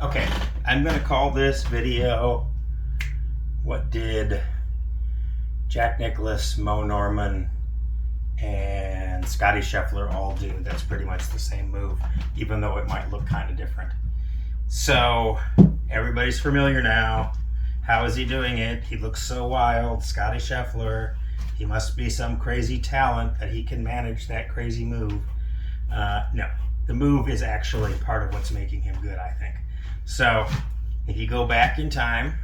Okay, I'm going to call this video, what did Jack Nicklaus, Mo Norman, and Scottie Sheffler all do? That's pretty much the same move, even though it might look kind of different. So, everybody's familiar now. How is he doing it? He looks so wild. Scottie Sheffler, he must be some crazy talent that he can manage that crazy move. No, the move is actually part of what's making him good, I think. So, if you go back in time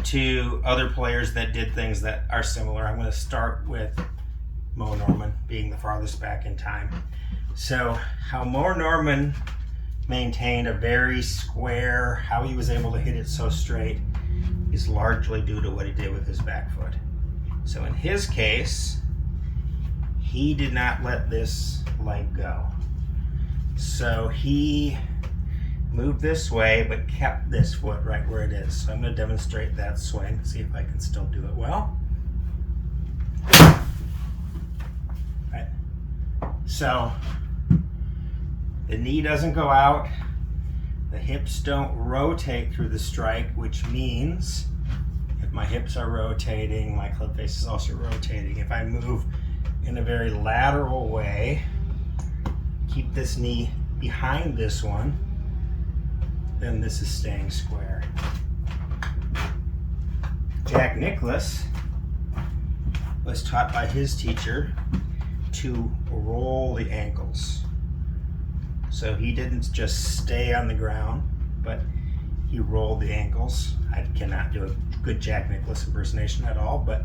to other players that did things that are similar, I'm going to start with Mo Norman being the farthest back in time. So, how Mo Norman maintained a very square, how he was able to hit it so straight is largely due to what he did with his back foot. So in his case, he did not let this leg go. So he moved this way, but kept this foot right where it is. So I'm going to demonstrate that swing, see if I can still do it well. Right. So the knee doesn't go out, the hips don't rotate through the strike, which means if my hips are rotating, my club face is also rotating. If I move in a very lateral way, keep this knee behind this one, then this is staying square. Jack Nicklaus was taught by his teacher to roll the ankles. So he didn't just stay on the ground, but he rolled the ankles. I cannot do a good Jack Nicklaus impersonation at all, but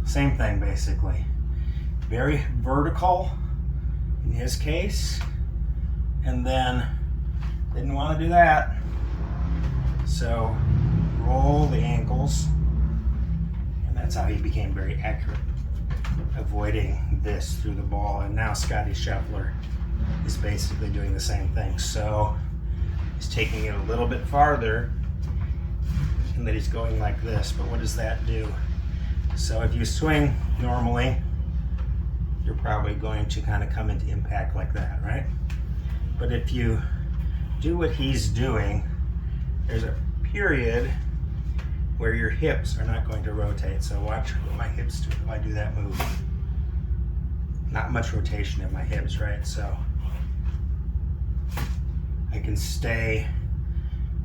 same thing basically. Very vertical in his case, and then didn't want to do that. So roll the ankles, and that's how he became very accurate, avoiding this through the ball. And now Scottie Sheffler is basically doing the same thing. So he's taking it a little bit farther, and then he's going like this. But what does that do? So if you swing normally, you're probably going to kind of come into impact like that, right? But if you do what he's doing, there's a period where your hips are not going to rotate. So watch what my hips do if I do that move. Not much rotation in my hips, right? So I can stay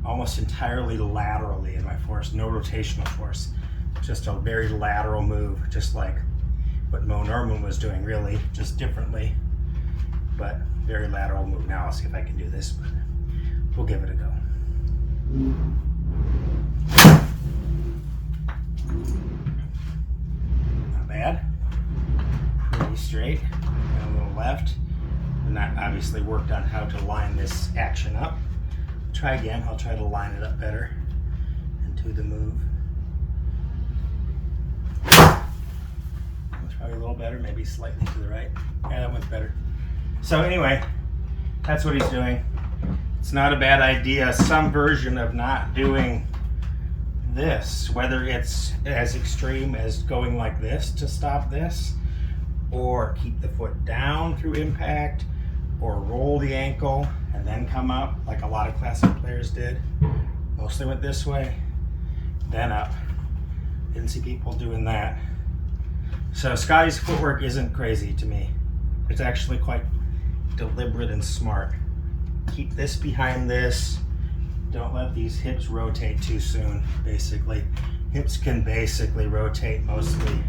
almost entirely laterally in my force, no rotational force. Just a very lateral move, just like what Mo Norman was doing, really, just differently, but very lateral move. Now I'll see if I can do this, but we'll give it a go. Not bad. Pretty straight. And a little left. And that obviously worked on how to line this action up. Try again. I'll try to line it up better and do the move. That's probably a little better, maybe slightly to the right. Yeah, that one's better. So anyway, that's what he's doing. It's not a bad idea. Some version of not doing this, whether it's as extreme as going like this to stop this, or keep the foot down through impact, or roll the ankle and then come up like a lot of classic players did. Mostly went this way, then up. Didn't see people doing that. So Scottie's footwork isn't crazy to me. It's actually quite deliberate and smart. Keep this behind this. Don't let these hips rotate too soon, basically. Hips can basically rotate mostly